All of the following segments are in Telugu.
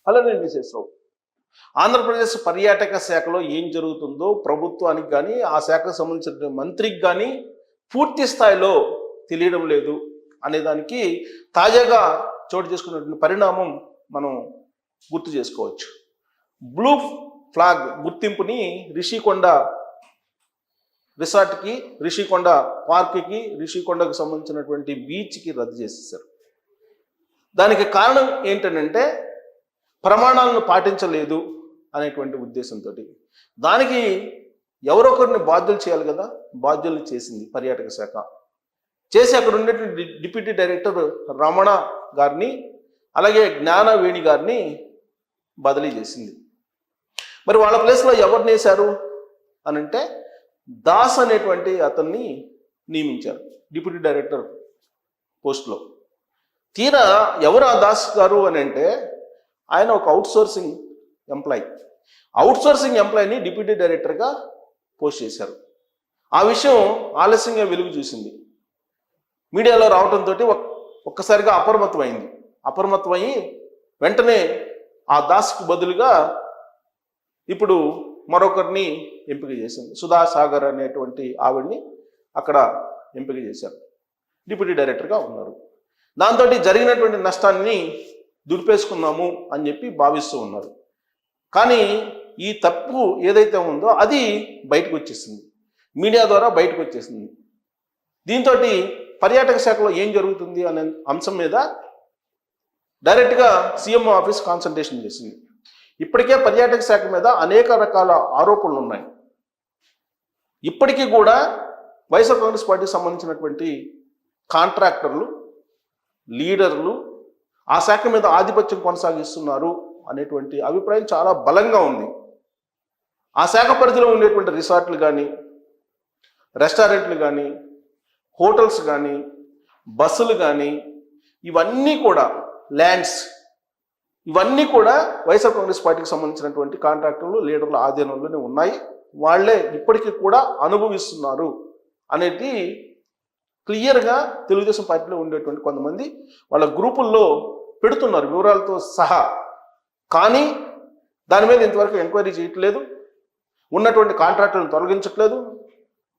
హలో, నేను విశేషరావు. ఆంధ్రప్రదేశ్ పర్యాటక శాఖలో ఏం జరుగుతుందో ప్రభుత్వానికి కానీ ఆ శాఖకు సంబంధించిన మంత్రికి కానీ పూర్తి స్థాయిలో తెలియడం లేదు అనేదానికి తాజాగా చోటు చేసుకున్నటువంటి పరిణామం మనం గుర్తు చేసుకోవచ్చు. బ్లూ ఫ్లాగ్ గుర్తింపుని రిషికొండ రిసార్ట్కి, రిషికొండ పార్క్కి, రిషికొండకు సంబంధించినటువంటి బీచ్కి రద్దు చేసేసారు. దానికి కారణం ఏంటంటే ప్రమాణాలను పాటించలేదు అనేటువంటి ఉద్దేశంతో. దానికి ఎవరొకరిని బాధ్యులు చేయాలి కదా, బాధ్యులు చేసింది పర్యాటక శాఖ. చేసి అక్కడ ఉండేటువంటి డిప్యూటీ డైరెక్టర్ రమణ గారిని, అలాగే జ్ఞానవేణి గారిని బదిలీ చేసింది. మరి వాళ్ళ ప్లేస్లో ఎవరిని వేశారు అని అంటే దాస్ అనేటువంటి అతన్ని నియమించారు డిప్యూటీ డైరెక్టర్ పోస్ట్లో. తీరా ఎవరు ఆ దాస్ గారు అని అంటే ఆయన ఒక అవుట్సోర్సింగ్ ఎంప్లాయీ. అవుట్సోర్సింగ్ ఎంప్లాయీని డిప్యూటీ డైరెక్టర్గా పోస్ట్ చేశారు. ఆ విషయం ఆలస్యంగా వెలుగు చూసింది. మీడియాలో రావడంతో ఒక్కసారిగా అప్రమత్తమయ్యి వెంటనే ఆ దాస్కు బదులుగా ఇప్పుడు మరొకరిని ఎంపిక చేసింది. సుధా సాగర్ అనేటువంటి ఆవిడ్ని అక్కడ ఎంపిక చేశారు, డిప్యూటీ డైరెక్టర్గా ఉన్నారు. దాంతో జరిగినటువంటి నష్టాన్ని దులిపేసుకున్నాము అని చెప్పి భావిస్తూ ఉన్నారు. కానీ ఈ తప్పు ఏదైతే ఉందో అది బయటకు వచ్చేసింది, మీడియా ద్వారా బయటకు వచ్చేసింది. దీంతో పర్యాటక శాఖలో ఏం జరుగుతుంది అనే అంశం మీద డైరెక్ట్గా సీఎం ఆఫీస్ కాన్సన్ట్రేషన్ చేసింది. ఇప్పటికే పర్యాటక శాఖ మీద అనేక రకాల ఆరోపణలు ఉన్నాయి. ఇప్పటికీ కూడా వైఎస్ఆర్ కాంగ్రెస్ పార్టీకి సంబంధించినటువంటి కాంట్రాక్టర్లు, లీడర్లు ఆ శాఖ మీద ఆధిపత్యం కొనసాగిస్తున్నారు అనేటువంటి అభిప్రాయం చాలా బలంగా ఉంది. ఆ శాఖ పరిధిలో ఉండేటువంటి రిసార్ట్లు కానీ, రెస్టారెంట్లు కానీ, హోటల్స్ కానీ, బస్సులు కానీ, ఇవన్నీ కూడా ల్యాండ్స్, ఇవన్నీ కూడా వైఎస్ఆర్ కాంగ్రెస్ పార్టీకి సంబంధించినటువంటి కాంట్రాక్టర్లు, లీడర్ల ఆధీనంలోనే ఉన్నాయి. వాళ్లే ఇప్పటికీ కూడా అనుభవిస్తున్నారు అనేది క్లియర్గా తెలుగుదేశం పార్టీలో ఉండేటువంటి కొంతమంది వాళ్ళ గ్రూపుల్లో పెడుతున్నారు వివరాలతో సహా. కానీ దాని మీద ఇంతవరకు ఎంక్వైరీ చేయట్లేదు, ఉన్నటువంటి కాంట్రాక్టులను తొలగించట్లేదు,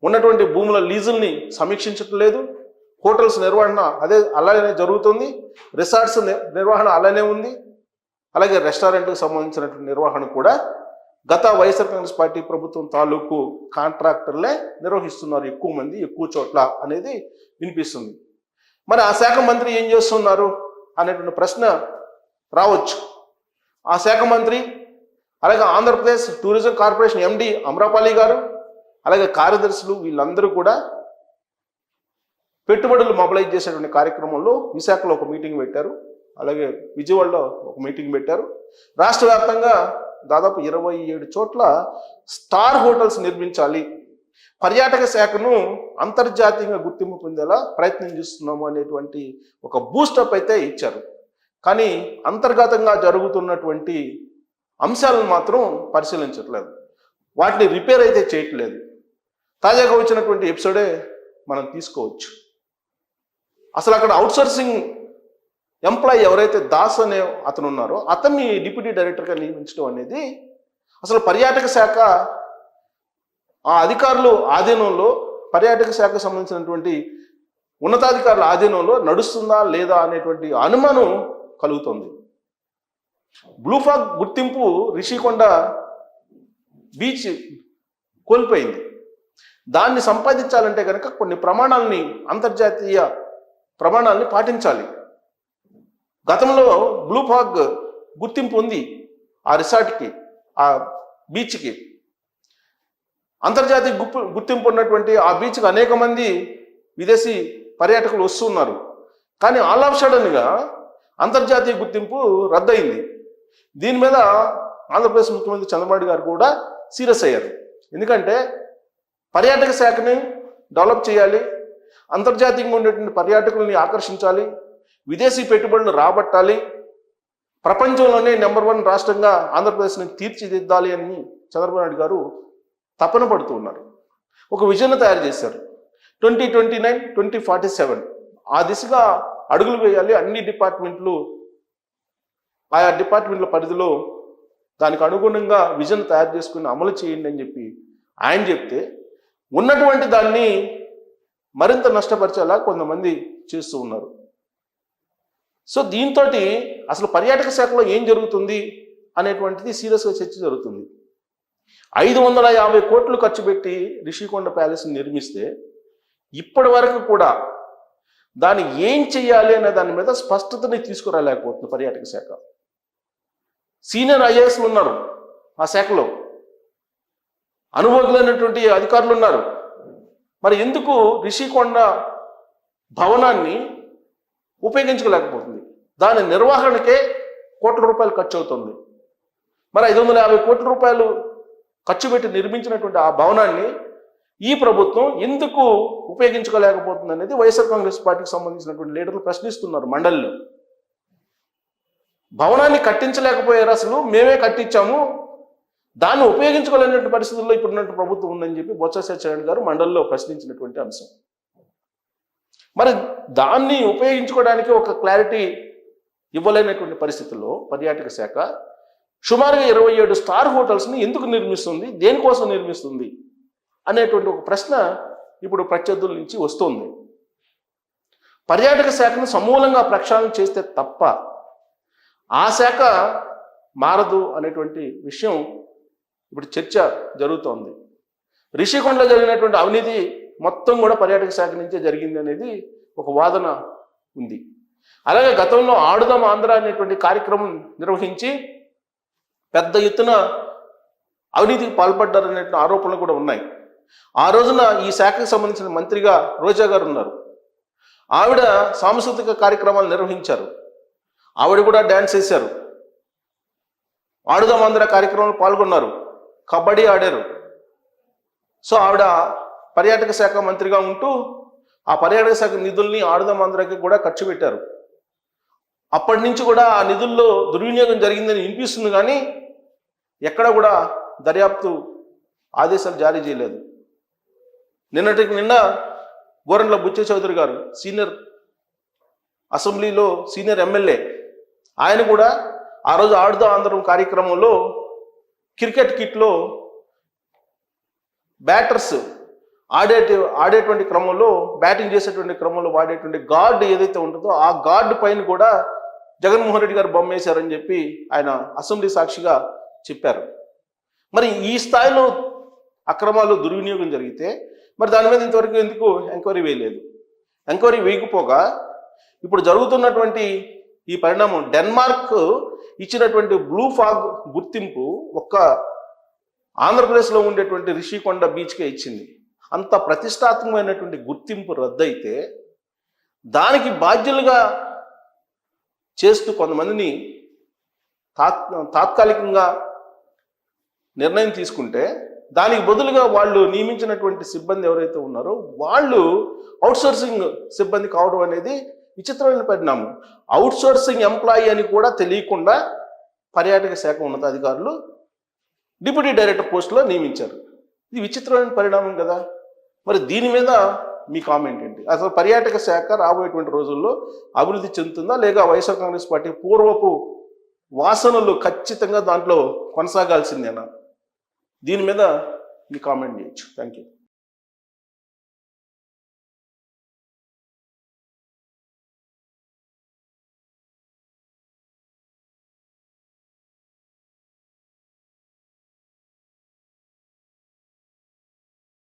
ఉన్నటువంటి భూముల లీజుల్ని సమీక్షించట్లేదు. హోటల్స్ నిర్వహణ అలానే జరుగుతుంది, రిసార్ట్స్ నిర్వహణ అలానే ఉంది, అలాగే రెస్టారెంట్కి సంబంధించినటువంటి నిర్వహణ కూడా గత వైఎస్ఆర్ కాంగ్రెస్ పార్టీ ప్రభుత్వం తాలూకు కాంట్రాక్టర్లే నిర్వహిస్తున్నారు, ఎక్కువ మంది ఎక్కువ చోట్ల అనేది వినిపిస్తుంది. మరి ఆ శాఖ మంత్రి ఏం చేస్తున్నారు అనేటువంటి ప్రశ్న రావచ్చు. ఆ శాఖ మంత్రి, అలాగే Andhra Pradesh tourism corporation MD Amrapali గారు, అలాగే కార్యదర్శులు, వీళ్ళందరూ కూడా పెట్టుబడులు మొబలైజ్ చేసేటువంటి కార్యక్రమంలో విశాఖలో ఒక మీటింగ్ పెట్టారు, అలాగే విజయవాడలో ఒక మీటింగ్ పెట్టారు. రాష్ట్ర వ్యాప్తంగా దాదాపు 27 చోట్ల స్టార్ హోటల్స్ నిర్మించాలి, పర్యాటక శాఖను అంతర్జాతీయంగా గుర్తింపు పొందేలా ప్రయత్నం చేస్తున్నాము అనేటువంటి ఒక బూస్టప్ అయితే ఇచ్చారు. కానీ అంతర్గతంగా జరుగుతున్నటువంటి అంశాలను మాత్రం పరిశీలించట్లేదు, వాటిని రిపేర్ అయితే చేయట్లేదు. తాజాగా వచ్చినటువంటి ఎపిసోడే మనం తీసుకోవచ్చు. అసలు అక్కడ అవుట్సోర్సింగ్ ఎంప్లాయీ ఎవరైతే దాస్ అనే అతను ఉన్నారో అతన్ని డిప్యూటీ డైరెక్టర్గా నియమించడం అనేది అసలు పర్యాటక శాఖ ఆ అధికారులు ఆధీనంలో, పర్యాటక శాఖకు సంబంధించినటువంటి ఉన్నతాధికారుల ఆధీనంలో నడుస్తుందా లేదా అనేటువంటి అనుమానం కలుగుతుంది. బ్లూ ఫ్లాగ్ గుర్తింపు రిషికొండ బీచ్ కోల్పోయింది. దాన్ని సంపాదించాలంటే కనుక కొన్ని ప్రమాణాలని, అంతర్జాతీయ ప్రమాణాలని పాటించాలి. గతంలో బ్లూ ఫ్లాగ్ గుర్తింపు ఉంది ఆ రిసార్ట్కి, ఆ బీచ్కి. అంతర్జాతీయ గుర్తింపు ఉన్నటువంటి ఆ బీచ్కి అనేక మంది విదేశీ పర్యాటకులు వస్తున్నారు. కానీ ఆల్ ఆఫ్ సడన్గా అంతర్జాతీయ గుర్తింపు రద్దయింది. దీని మీద ఆంధ్రప్రదేశ్ ముఖ్యమంత్రి చంద్రబాబు గారు కూడా సీరియస్ అయ్యారు. ఎందుకంటే పర్యాటక శాఖని డెవలప్ చేయాలి, అంతర్జాతీయంగా ఉండేటువంటి పర్యాటకుల్ని ఆకర్షించాలి, విదేశీ పెట్టుబడులను రాబట్టాలి, ప్రపంచంలోనే నెంబర్ 1 రాష్ట్రంగా ఆంధ్రప్రదేశ్ని తీర్చిదిద్దాలి అని చంద్రబాబు నాయుడు గారు తపన పడుతూ ఉన్నారు. ఒక విజన్ తయారు చేశారు. 2029, 2047 ఆ దిశగా అడుగులు వేయాలి, అన్ని డిపార్ట్మెంట్లు ఆయా డిపార్ట్మెంట్ల పరిధిలో దానికి అనుగుణంగా విజన్ తయారు చేసుకుని అమలు చేయండి అని చెప్పి ఆయన చెప్తే ఉన్నటువంటి దాన్ని మరింత నష్టపరిచేలా కొంతమంది చేస్తూ ఉన్నారు. సో దీంతో అసలు పర్యాటక శాఖలో ఏం జరుగుతుంది అనేటువంటిది సీరియస్గా చర్చ జరుగుతుంది. 550 కోట్లు ఖర్చు పెట్టి రిషికొండ ప్యాలెస్ని నిర్మిస్తే ఇప్పటి వరకు కూడా దాన్ని ఏం చెయ్యాలి అనే దాని మీద స్పష్టతని తీసుకురాలేకపోతుంది పర్యాటక శాఖ. సీనియర్ ఐఏఎస్లు ఉన్నారు ఆ శాఖలో, అనుభవజ్ఞులైనటువంటి అధికారులు ఉన్నారు. మరి ఎందుకు రిషికొండ భవనాన్ని ఉపయోగించుకోలేకపోతుంది? దాని నిర్వహణకే కోట్ల రూపాయలు ఖర్చు అవుతుంది. మరి 550 కోట్ల రూపాయలు ఖర్చు పెట్టి నిర్మించినటువంటి ఆ భవనాన్ని ఈ ప్రభుత్వం ఎందుకు ఉపయోగించుకోలేకపోతుంది అనేది వైఎస్ఆర్ కాంగ్రెస్ పార్టీకి సంబంధించినటువంటి లీడర్లు ప్రశ్నిస్తున్నారు మండలిలో. భవనాన్ని కట్టించలేకపోయారు, అసలు మేమే కట్టించాము, దాన్ని ఉపయోగించుకోలేనటువంటి పరిస్థితుల్లో ఇప్పుడున్నటువంటి ప్రభుత్వం ఉందని చెప్పి బొత్స సత్యనారాయణ గారు మండలిలో ప్రశ్నించినటువంటి అంశం. మరి దాన్ని ఉపయోగించుకోవడానికి ఒక క్లారిటీ ఇవ్వలేనటువంటి పరిస్థితుల్లో పర్యాటక శాఖ సుమారుగా 27 స్టార్ హోటల్స్ని ఎందుకు నిర్మిస్తుంది, దేనికోసం నిర్మిస్తుంది అనేటువంటి ఒక ప్రశ్న ఇప్పుడు ప్రత్యర్థుల నుంచి వస్తుంది. పర్యాటక శాఖను సమూలంగా ప్రక్షాళన చేస్తే తప్ప ఆ శాఖ మారదు అనేటువంటి విషయం ఇప్పుడు చర్చ జరుగుతోంది. రిషికొండలో జరిగినటువంటి అవినీతి మొత్తం కూడా పర్యాటక శాఖ నుంచే జరిగింది అనేది ఒక వాదన ఉంది. అలాగే గతంలో ఆడుదాం ఆంధ్ర అనేటువంటి కార్యక్రమం నిర్వహించి పెద్ద ఎత్తున అవినీతికి పాల్పడ్డారనే ఆరోపణలు కూడా ఉన్నాయి. ఆ రోజున ఈ శాఖకు సంబంధించిన మంత్రిగా రోజా గారు ఉన్నారు. ఆవిడ సాంస్కృతిక కార్యక్రమాలు నిర్వహించారు, ఆవిడ కూడా డ్యాన్స్ వేశారు, ఆడుదాం ఆంధ్ర కార్యక్రమంలో పాల్గొన్నారు, కబడ్డీ ఆడారు. సో ఆవిడ పర్యాటక శాఖ మంత్రిగా ఉంటూ ఆ పర్యాటక శాఖ నిధుల్ని ఆడుదాం ఆంధ్రకి కూడా ఖర్చు పెట్టారు. అప్పటి నుంచి కూడా ఆ నిధుల్లో దుర్వినియోగం జరిగిందని వినిపిస్తుంది, కానీ ఎక్కడ కూడా దర్యాప్తు ఆదేశాలు జారీ చేయలేదు. నిన్న గోరంట్ల బుచ్చ చౌదరి గారు సీనియర్ అసెంబ్లీలో సీనియర్ ఎమ్మెల్యే, ఆయన కూడా ఆ రోజు ఆడుదాం ఆంధ్ర కార్యక్రమంలో క్రికెట్ కిట్లో బ్యాటర్స్ ఆడేటువంటి క్రమంలో, బ్యాటింగ్ చేసేటువంటి క్రమంలో వాడేటువంటి గార్డ్ ఏదైతే ఉంటుందో ఆ గార్డు పైన కూడా జగన్మోహన్ రెడ్డి గారు బొమ్మ వేశారని చెప్పి ఆయన అసెంబ్లీ సాక్షిగా చెప్పారు. మరి ఈ స్థాయిలో అక్రమాలు దుర్వినియోగం జరిగితే మరి దాని మీద ఇంతవరకు ఎందుకు ఎంక్వైరీ వేయలేదు? ఎంక్వైరీ వేయకపోగా ఇప్పుడు జరుగుతున్నటువంటి ఈ పరిణామం, డెన్మార్క్ ఇచ్చినటువంటి బ్లూ ఫాగ్ గుర్తింపు ఒక్క ఆంధ్రప్రదేశ్లో ఉండేటువంటి రిషికొండ బీచ్కే ఇచ్చింది. అంత ప్రతిష్టాత్మకమైనటువంటి గుర్తింపు రద్దయితే దానికి బాధ్యులుగా చేస్తూ కొంతమందిని తాత్కాలికంగా నిర్ణయం తీసుకుంటే దానికి బదులుగా వాళ్ళు నియమించినటువంటి సిబ్బంది ఎవరైతే ఉన్నారో వాళ్ళు అవుట్సోర్సింగ్ సిబ్బంది కావడం అనేది విచిత్రమైన పరిణామం. అవుట్సోర్సింగ్ ఎంప్లాయీ అని కూడా తెలియకుండా పర్యాటక శాఖ ఉన్నతాధికారులు డిప్యూటీ డైరెక్టర్ పోస్టులో నియమించారు. ఇది విచిత్రమైన పరిణామం కదా. మరి దీని మీద మీ కామెంట్ ఏంటి? అసలు పర్యాటక శాఖ రాబోయేటువంటి రోజుల్లో అభివృద్ధి చెందుతుందా, లేక వైఎస్ఆర్ కాంగ్రెస్ పార్టీ పూర్వపు వాసనలు ఖచ్చితంగా దాంట్లో కొనసాగాల్సిందేనా? దీని మీద మీ కామెంట్ చేయొచ్చు. Thank you.